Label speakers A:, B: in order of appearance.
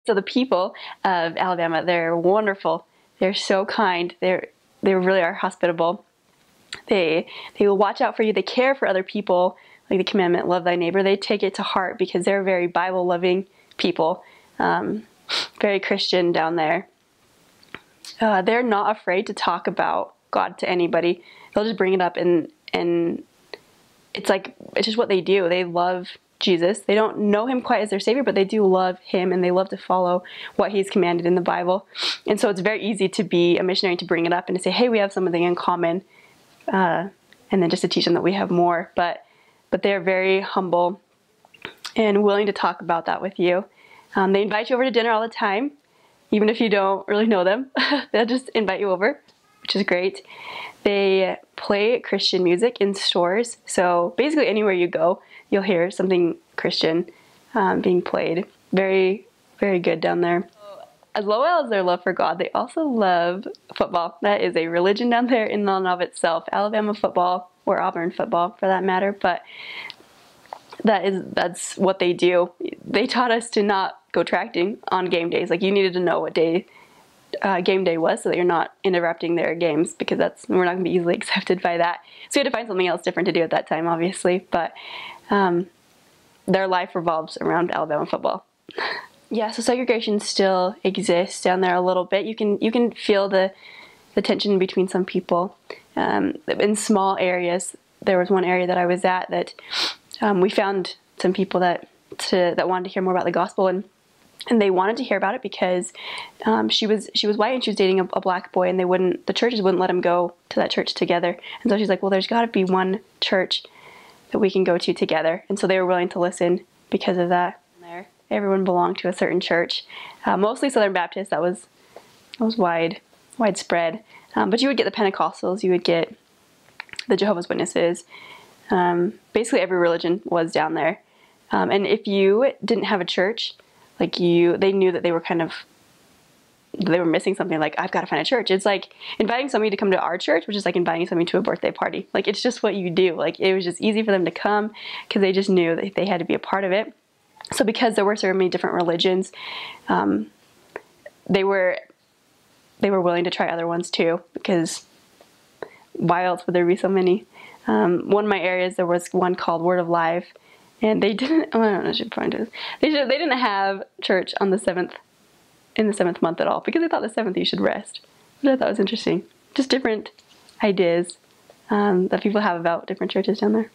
A: So the people of Alabama, they're wonderful. They're so kind. They really are hospitable. They will watch out for you. They care for other people, like the commandment, love thy neighbor. They take it to heart because they're very Bible-loving people, very Christian down there. They're not afraid to talk about God to anybody. They'll just bring it up, and it's just what they do. They love Jesus. They don't know him quite as their Savior, but they do love him, and they love to follow what he's commanded in the Bible. And so it's very easy to be a missionary, to bring it up and to say, hey, we have something in common, and then just to teach them that we have more. But they're very humble and willing to talk about that with you. They invite you over to dinner all the time, even if you don't really know them. They'll just invite you over, which is great. They play Christian music in stores. So basically anywhere you go, you'll hear something Christian being played. Very, very good down there. As well as their love for God, they also love football. That is a religion down there in and of itself. Alabama football, or Auburn football for that matter, but that's what they do. They taught us to not go tracting on game days. Like, you needed to know what day game day was so that you're not interrupting their games, because we're not going to be easily accepted by that. So you had to find something else different to do at that time, obviously, but their life revolves around Alabama football. Yeah, so segregation still exists down there a little bit. You can feel the tension between some people. In small areas, there was one area that I was at that we found some people that wanted to hear more about the gospel, and they wanted to hear about it because she was white and she was dating a black boy, and the churches wouldn't let them go to that church together. And so she's like, well, there's got to be one church that we can go to together. And so they were willing to listen because of that. Everyone belonged to a certain church, mostly Southern Baptist. That was widespread. But you would get the Pentecostals, you would get the Jehovah's Witnesses. Basically every religion was down there. And if you didn't have a church, they knew that they were missing something. Like, I've got to find a church. It's like inviting somebody to come to our church, which is like inviting somebody to a birthday party. Like, it's just what you do. Like, it was just easy for them to come because they just knew that they had to be a part of it. So because there were so many different religions, they were willing to try other ones too, because why else would there be so many? One of my areas, there was one called Word of Life, and they didn't. Oh, I don't know. I should find it. They didn't have church on the 7th, in the 7th month at all, because they thought the 7th you should rest. Which I thought was interesting. Just different ideas that people have about different churches down there.